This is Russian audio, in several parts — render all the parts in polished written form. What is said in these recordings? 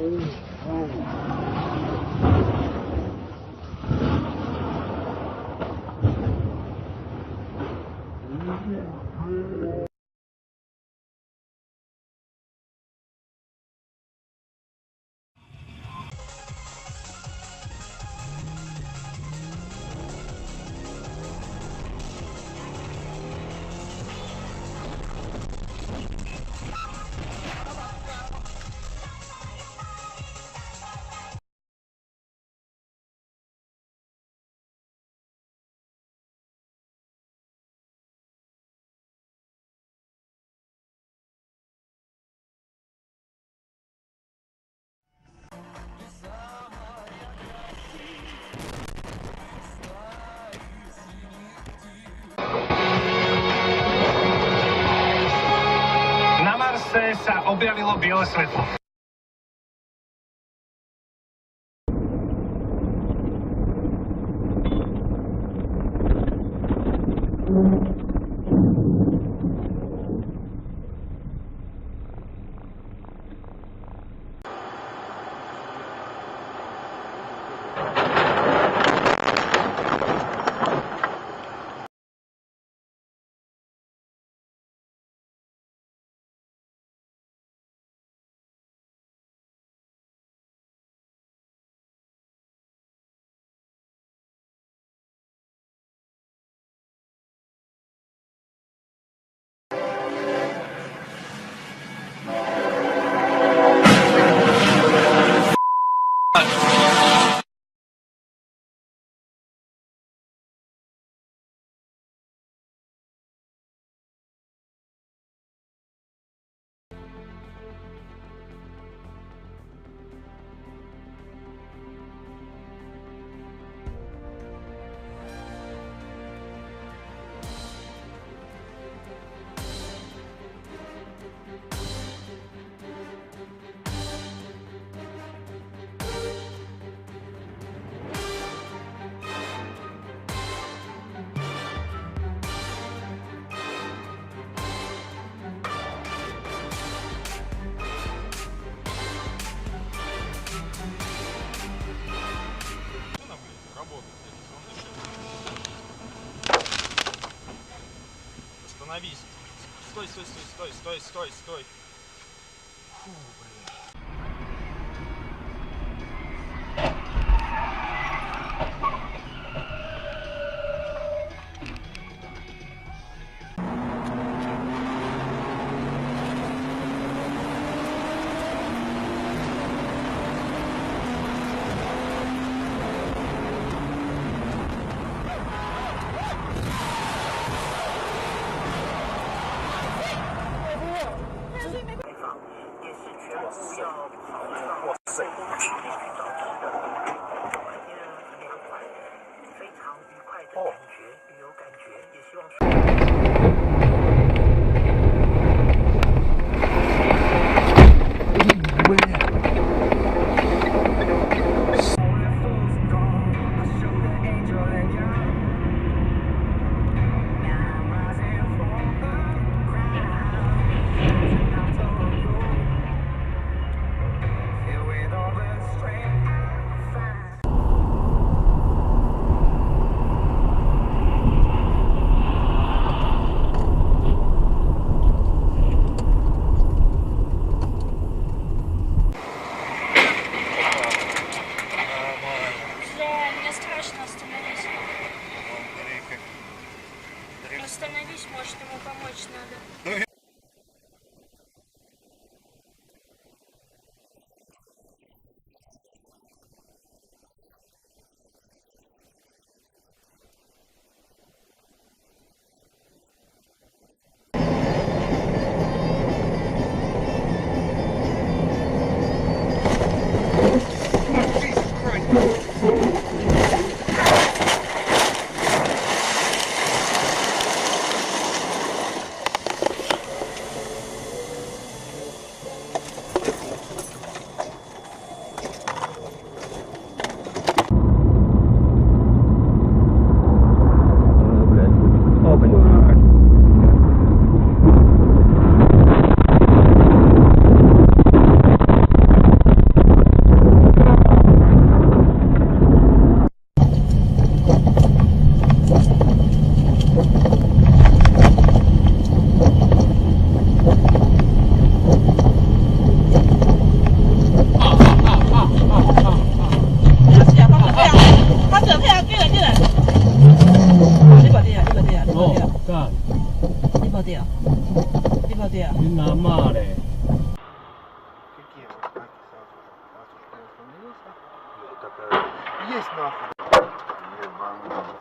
Na Marse sa objavilo biele svetlo. Остановись. Стой, стой, стой, стой, стой, стой, стой. Фу, блин.哇塞！哦。на море. Какие вот знаки сразу же? Раз уж ты остановился. Ну, такая... Есть нахуй. Ебаный.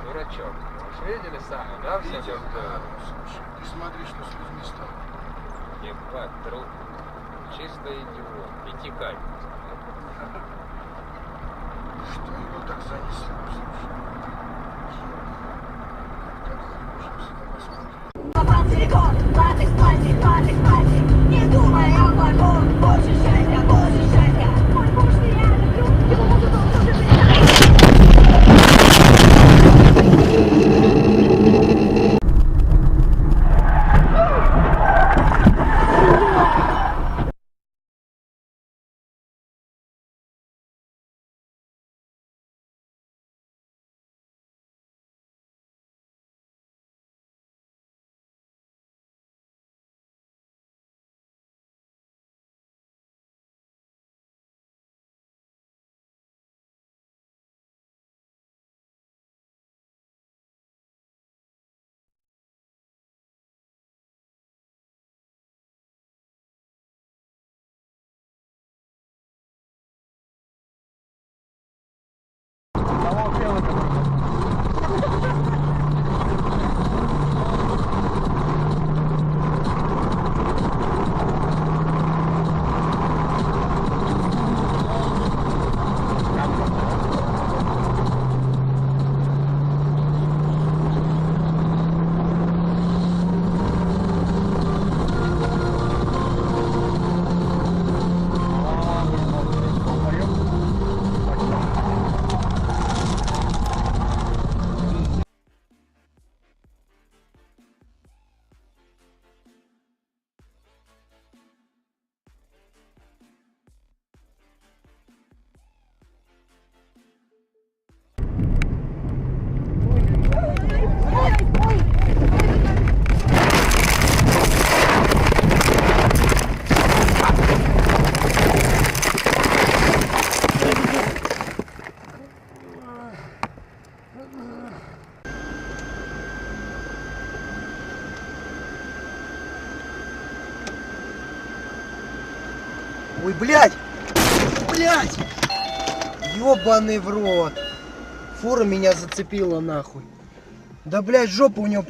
Дурачок. Видели сами, да, все Видел, как да, было? ну, слушай, ты смотри, что с людьми стало. Ебать, труп. Чисто идиот. И текай. Что его так занесло, слушай? Как ужас, я посмотрю. Попал целиком, патик, патик, патик, патик. Не думай о плохом, больше счастья, больше счастья. Мой муж меня люблю, его могу долго записать. Ой, блядь! Блядь! Ёбаный в рот! Фура меня зацепила нахуй. Да, блядь, жопа у него,